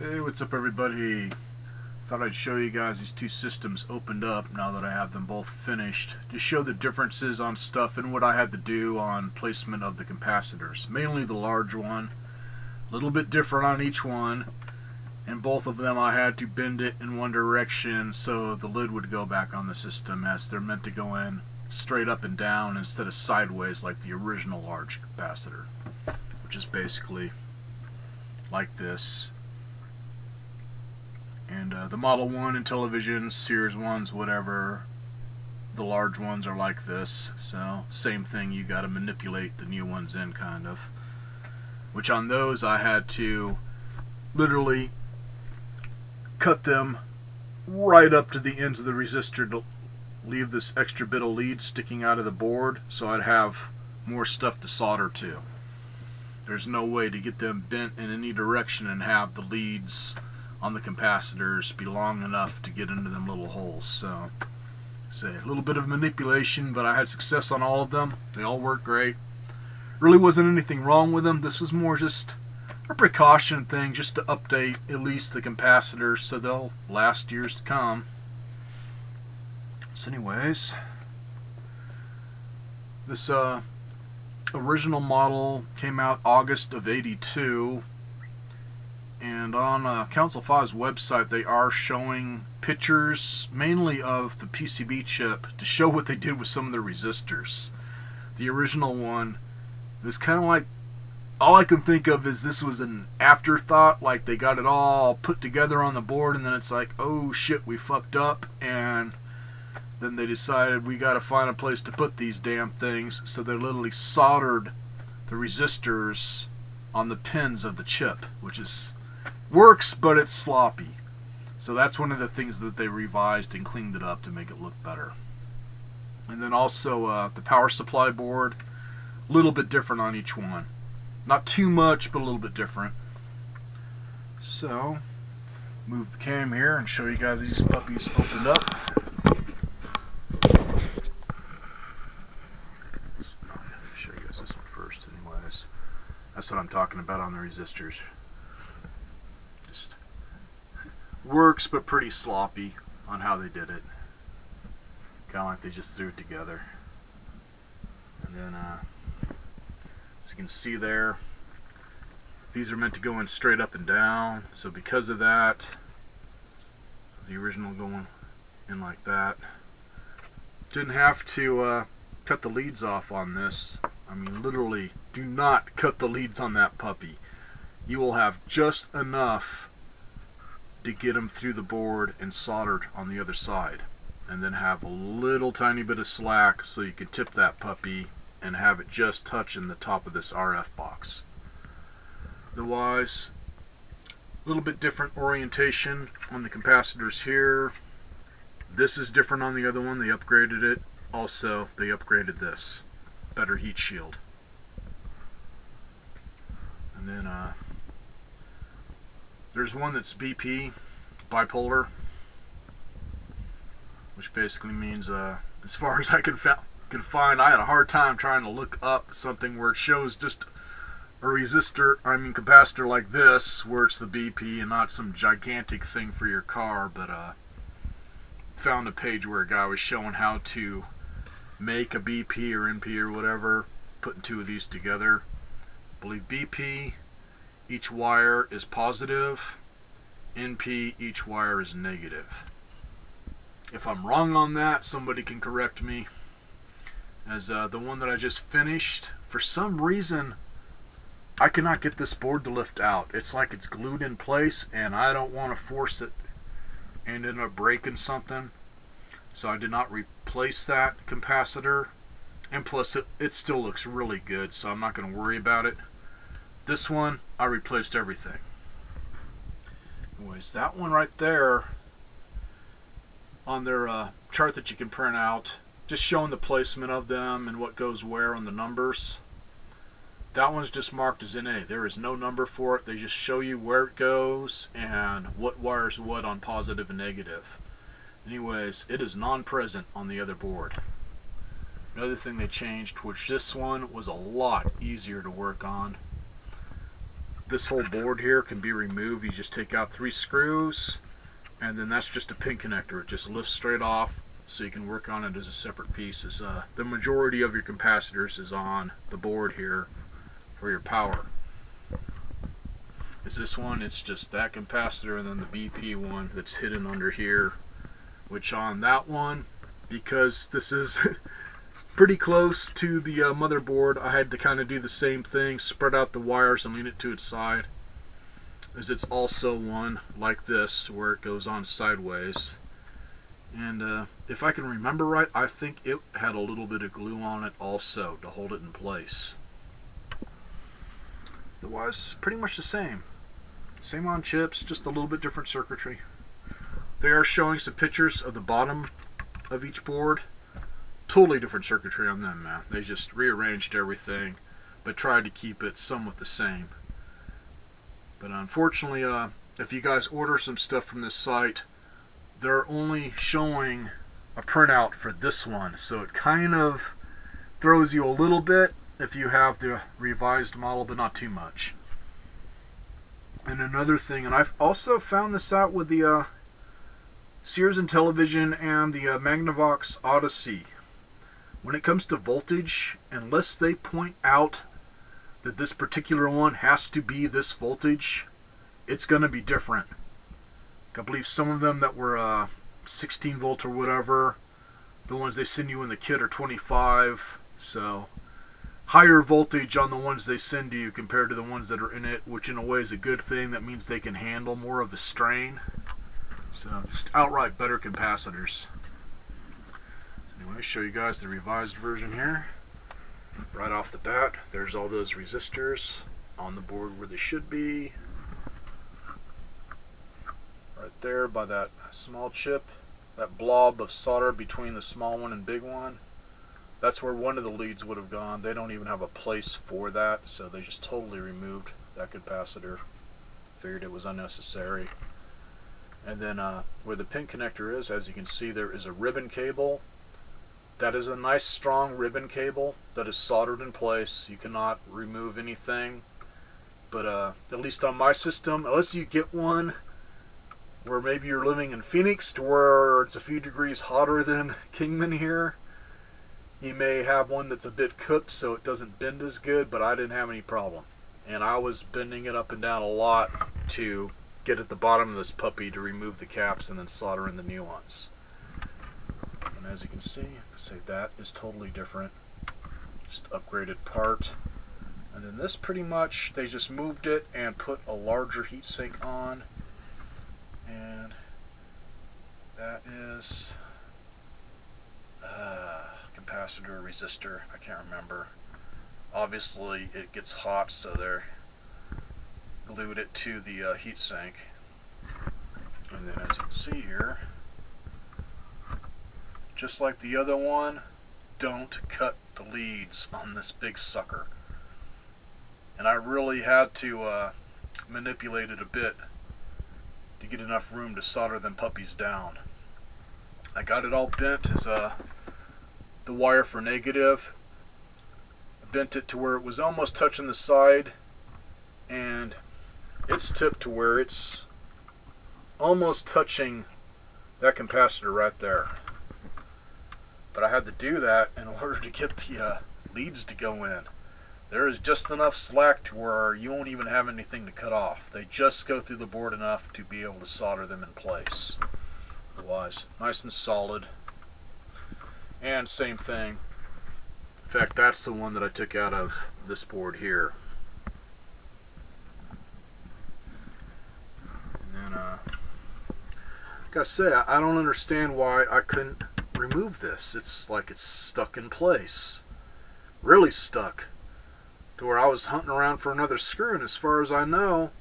Hey, what's up everybody? Thought I'd show you guys these two systems opened up now that I have them both finished to show the differences on stuff and what I had to do on placement of the capacitors. Mainly the large one, a little bit different on each one, and both of them I had to bend it in one direction so the lid would go back on the system, as they're meant to go in straight up and down instead of sideways like the original large capacitor, which is basically like this. And the Model 1 Intellivision, Series 1s, whatever, the large ones are like this. So, same thing, you got to manipulate the new ones in, kind of. Which on those I had to literally cut them right up to the ends of the resistor to leave this extra bit of lead sticking out of the board, so I'd have more stuff to solder to. There's no way to get them bent in any direction and have the leads on the capacitors be long enough to get into them little holes. So, say a little bit of manipulation, but I had success on all of them. They all worked great. Really wasn't anything wrong with them. This was more just a precaution thing, just to update at least the capacitors so they'll last years to come. So anyways, this original model came out August of '82. And on Council 5's website, they are showing pictures, mainly of the PCB chip, to show what they did with some of the resistors. The original one was kind of like, all I can think of is this was an afterthought, like they got it all put together on the board, and then it's like, oh shit, we fucked up, and then they decided we got to find a place to put these damn things, so they literally soldered the resistors on the pins of the chip, which is works, but it's sloppy. So that's one of the things that they revised and cleaned it up to make it look better. And then also the power supply board, a little bit different on each one. Not too much, but a little bit different. So, move the cam here and show you guys these puppies opened up. So, let me show you guys this one first anyways. That's what I'm talking about on the resistors. Just works, but pretty sloppy on how they did it. Kind of like they just threw it together. And then, as you can see there, these are meant to go in straight up and down. So because of that, the original going in like that. Didn't have to cut the leads off on this. I mean, literally, do not cut the leads on that puppy. You will have just enough to get them through the board and soldered on the other side, and then have a little tiny bit of slack so you can tip that puppy and have it just touching the top of this RF box. Otherwise, a little bit different orientation on the capacitors here. This is different on the other one. They upgraded it. Also, they upgraded this. Better heat shield. And then there's one that's BP, bipolar, which basically means, as far as I could find, I had a hard time trying to look up something where it shows just a capacitor like this, where it's the BP and not some gigantic thing for your car, but found a page where a guy was showing how to make a BP or NP or whatever, putting two of these together. I believe BP, each wire is positive. NP, each wire is negative. If I'm wrong on that, somebody can correct me. As the one that I just finished, for some reason, I cannot get this board to lift out. It's like it's glued in place, and I don't want to force it and end up breaking something. So I did not replace that capacitor. And plus, it still looks really good, so I'm not going to worry about it. This one, I replaced everything. Anyways, that one right there, on their chart that you can print out, just showing the placement of them and what goes where on the numbers. That one's just marked as NA. There is no number for it. They just show you where it goes and what wires what on positive and negative. Anyways, it is non-present on the other board. Another thing they changed, which this one was a lot easier to work on. this whole board here can be removed. You just take out 3 screws, and then that's just a pin connector. It just lifts straight off, so you can work on it as a separate piece. The majority of your capacitors is on the board here for your power. Is this one, it's just that capacitor and then the BP one that's hidden under here, which on that one, because this is pretty close to the motherboard, I had to kind of do the same thing, spread out the wires and lean it to its side, as it's also one like this where it goes on sideways. And if I can remember right, I think it had a little bit of glue on it also to hold it in place. Otherwise, pretty much the same. Same on chips, just a little bit different circuitry. They are showing some pictures of the bottom of each board. Totally different circuitry on them, man. They just rearranged everything, but tried to keep it somewhat the same. But unfortunately, if you guys order some stuff from this site, they're only showing a printout for this one, so it kind of throws you a little bit if you have the revised model, but not too much. And another thing, and I've also found this out with the Sears Intellivision and the Magnavox Odyssey. When it comes to voltage, unless they point out that this particular one has to be this voltage, it's going to be different. I believe some of them that were 16 volt or whatever, the ones they send you in the kit are 25, so higher voltage on the ones they send to you compared to the ones that are in it, which in a way is a good thing. That means they can handle more of a strain. So just outright better capacitors. Anyway, I'll show you guys the revised version here. Right off the bat, there's all those resistors on the board where they should be. Right there by that small chip, that blob of solder between the small one and big one. That's where one of the leads would have gone. They don't even have a place for that, so they just totally removed that capacitor. Figured it was unnecessary. And then where the pin connector is, as you can see, there is a ribbon cable. That is a nice strong ribbon cable that is soldered in place. You cannot remove anything. But at least on my system, unless you get one where maybe you're living in Phoenix to where it's a few degrees hotter than Kingman here, you may have one that's a bit cooked so it doesn't bend as good, but I didn't have any problem. And I was bending it up and down a lot to get at the bottom of this puppy to remove the caps and then solder in the new ones. And as you can see, I say that is totally different. Just upgraded part. And then this pretty much, they just moved it and put a larger heatsink on. And that is capacitor, resistor, I can't remember. Obviously it gets hot, so they're glued it to the heatsink. And then as you can see here, just like the other one, don't cut the leads on this big sucker. And I really had to manipulate it a bit to get enough room to solder them puppies down. I got it all bent as the wire for negative. I bent it to where it was almost touching the side, and it's tipped to where it's almost touching that capacitor right there. But I had to do that in order to get the leads to go in. There is just enough slack to where you won't even have anything to cut off. They just go through the board enough to be able to solder them in place. Otherwise, nice and solid. And same thing. In fact, that's the one that I took out of this board here. And then, like I say, I don't understand why I couldn't remove this. It's like it's stuck in place. Really stuck. To where I was hunting around for another screw, and as far as I know,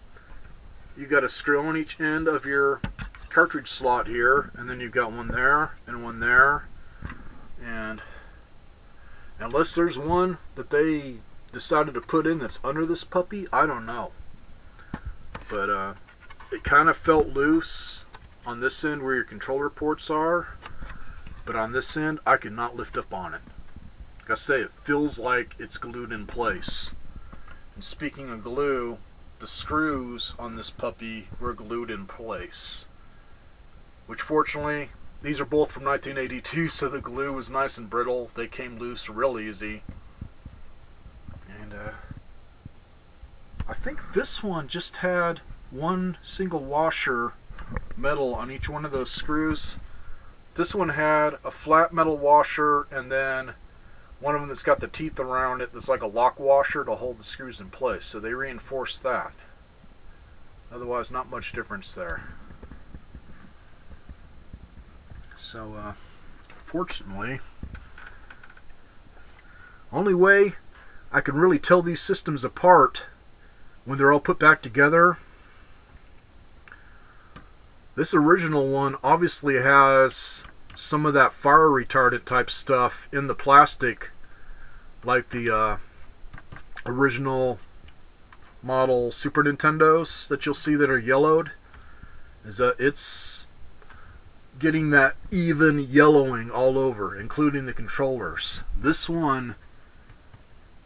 you got a screw on each end of your cartridge slot here, and then you've got one there and one there. And unless there's one that they decided to put in that's under this puppy, I don't know. But it kind of felt loose on this end where your controller ports are, but on this end I could not lift up on it. Like I say, it feels like it's glued in place. And speaking of glue, the screws on this puppy were glued in place. Which fortunately, these are both from 1982, so the glue was nice and brittle. They came loose real easy. And I think this one just had one single washer metal on each one of those screws. This one had a flat metal washer, and then one of them that's got the teeth around it that's like a lock washer to hold the screws in place. So they reinforced that. Otherwise, not much difference there. So, fortunately, only way I can really tell these systems apart when they're all put back together. This original one obviously has some of that fire retardant type stuff in the plastic, like the original model Super Nintendos that you'll see that are yellowed. Is that it's getting that even yellowing all over, including the controllers. This one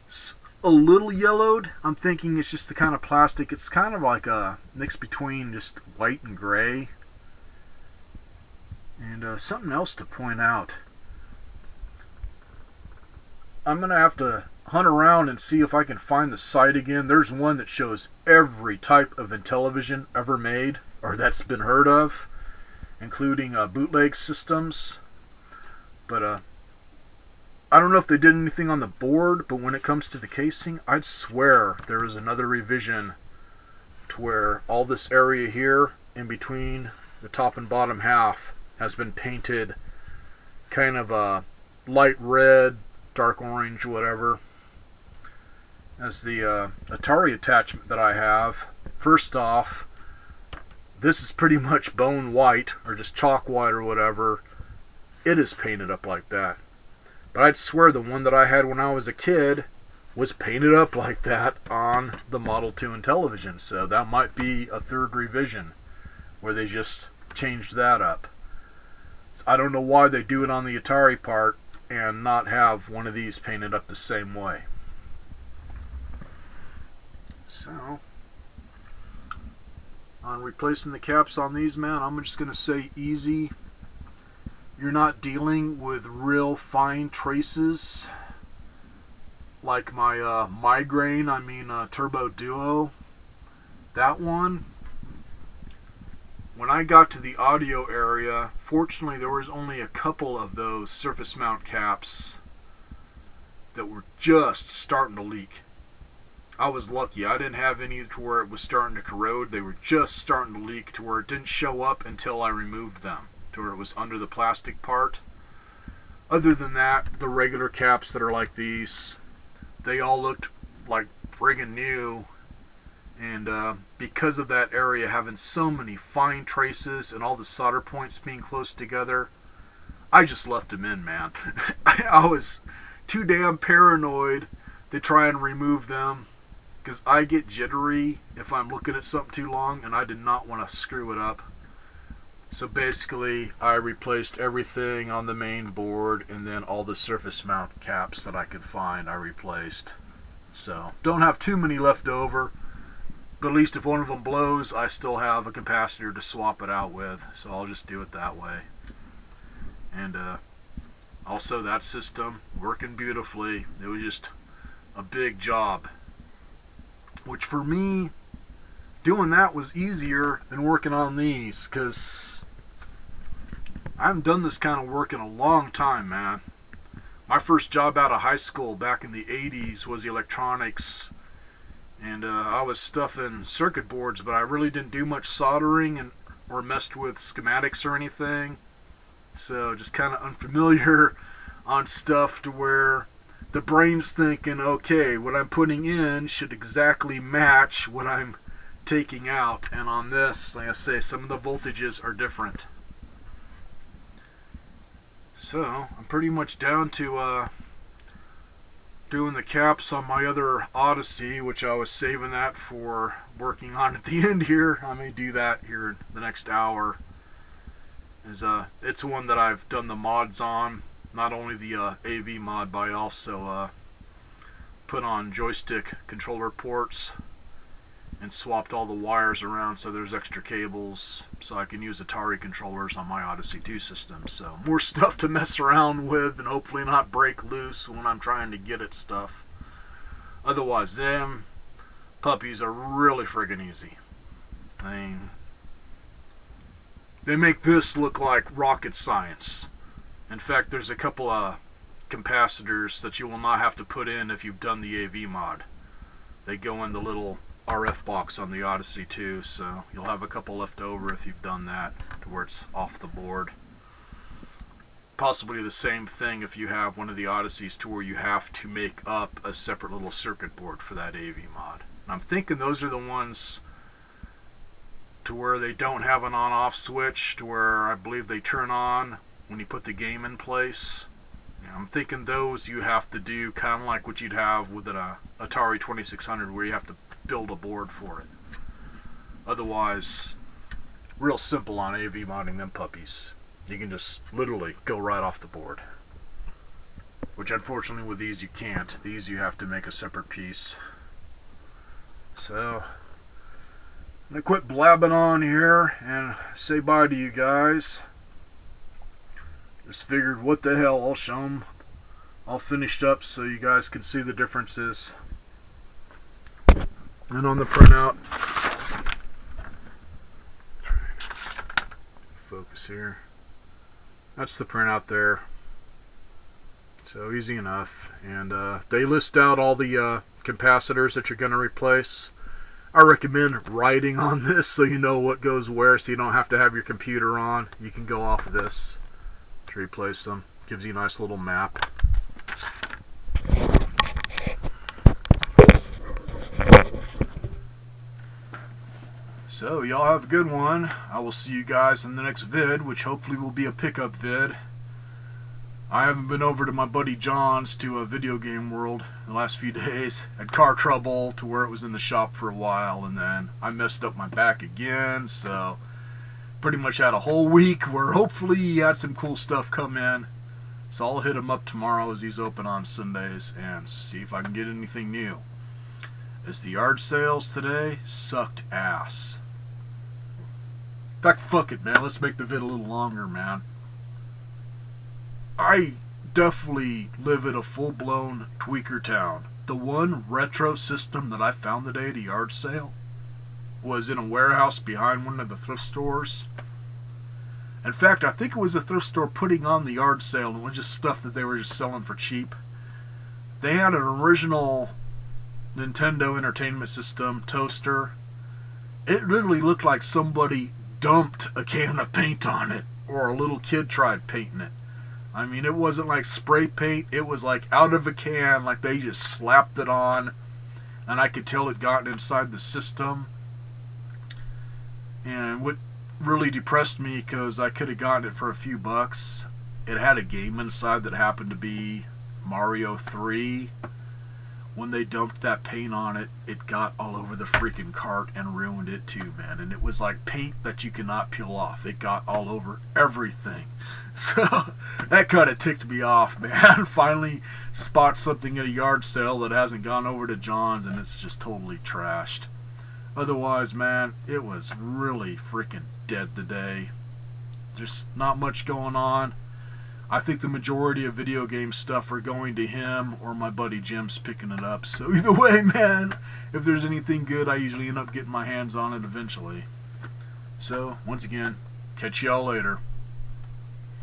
is a little yellowed. I'm thinking it's just the kind of plastic. It's kind of like a mix between just white and gray. And something else to point out. I'm going to have to hunt around and see if I can find the site again. There's one that shows every type of Intellivision ever made, or that's been heard of, including bootleg systems. But I don't know if they did anything on the board, but when it comes to the casing, I'd swear there is another revision to where all this area here in between the top and bottom half has been painted kind of a light red, dark orange, whatever. As the Atari attachment that I have, first off, this is pretty much bone white, or just chalk white or whatever. It is painted up like that. But I'd swear the one that I had when I was a kid was painted up like that on the Model 2 Intellivision. So that might be a third revision where they just changed that up. So I don't know why they do it on the Atari part and not have one of these painted up the same way. So, on replacing the caps on these, man, I'm just going to say easy. You're not dealing with real fine traces like my Migraine, Turbo Duo. That one, when I got to the audio area, fortunately there was only a couple of those surface mount caps that were just starting to leak. I was lucky. I didn't have any to where it was starting to corrode. They were just starting to leak to where it didn't show up until I removed them, to where it was under the plastic part. Other than that, the regular caps that are like these, they all looked like friggin' new. And because of that area having so many fine traces and all the solder points being close together, I just left them in, man. I was too damn paranoid to try and remove them, because I get jittery if I'm looking at something too long, and I did not want to screw it up. So basically, I replaced everything on the main board, and then all the surface mount caps that I could find, I replaced. So, don't have too many left over, but at least if one of them blows, I still have a capacitor to swap it out with, so I'll just do it that way. And also that system working beautifully. It was just a big job, which for me, doing that was easier than working on these, because I haven't done this kind of work in a long time, man. My first job out of high school back in the 80s was electronics, and I was stuffing circuit boards, but I really didn't do much soldering or messed with schematics or anything. So just kind of unfamiliar on stuff to where the brain's thinking, okay, what I'm putting in should exactly match what I'm taking out. And on this, like I say, some of the voltages are different. So I'm pretty much down to doing the caps on my other Odyssey, which I was saving that for working on at the end here. I may do that here in the next hour. It's one that I've done the mods on, not only the AV mod, but I also put on joystick controller ports and swapped all the wires around so there's extra cables so I can use Atari controllers on my Odyssey 2 system. So more stuff to mess around with and hopefully not break loose when I'm trying to get at stuff. Otherwise, them puppies are really friggin' easy. I mean, they make this look like rocket science. In fact, there's a couple of capacitors that you will not have to put in if you've done the AV mod. They go in the little RF box on the Odyssey 2, so you'll have a couple left over if you've done that to where it's off the board. Possibly the same thing if you have one of the Odysseys to where you have to make up a separate little circuit board for that AV mod. And I'm thinking those are the ones to where they don't have an on-off switch, to where I believe they turn on when you put the game in place. I'm thinking those you have to do kind of like what you'd have with an Atari 2600, where you have to build a board for it. Otherwise, real simple on AV modding them puppies. You can just literally go right off the board. Which unfortunately with these you can't. These you have to make a separate piece. So, I'm going to quit blabbing on here and say bye to you guys. Just figured, what the hell, I'll show them all finished up so you guys can see the differences. And on the printout, focus here, that's the printout there. So easy enough. And they list out all the capacitors that you're going to replace. I recommend writing on this so you know what goes where, so you don't have to have your computer on. You can go off of this to replace them. Gives you a nice little map. So y'all have a good one. I will see you guys in the next vid, which hopefully will be a pickup vid. I haven't been over to my buddy John's to a video game world in the last few days. Had car trouble to where it was in the shop for a while, and then I messed up my back again, so pretty much had a whole week where hopefully he had some cool stuff come in. So I'll hit him up tomorrow as he's open on Sundays and see if I can get anything new. As the yard sales today sucked ass. In fact, fuck it, man. Let's make the vid a little longer, man. I definitely live in a full-blown tweaker town. The one retro system that I found today at a yard sale was in a warehouse behind one of the thrift stores. In fact, I think it was a thrift store putting on the yard sale, and it was just stuff that they were just selling for cheap. They had an original Nintendo Entertainment System toaster. It literally looked like somebody dumped a can of paint on it, or a little kid tried painting it. I mean, it wasn't like spray paint. It was like out of a can, like they just slapped it on. And I could tell it got inside the system. And what really depressed me, because I could have gotten it for a few bucks, it had a game inside that happened to be Mario 3. When they dumped that paint on it, it got all over the freaking cart and ruined it too, man. And it was like paint that you cannot peel off. It got all over everything. So that kind of ticked me off, man. Finally spot something at a yard sale that hasn't gone over to John's and it's just totally trashed. Otherwise, man, it was really freaking dead today. Just not much going on. I think the majority of video game stuff are going to him, or my buddy Jim's picking it up. So either way, man, if there's anything good, I usually end up getting my hands on it eventually. So, once again, catch y'all later.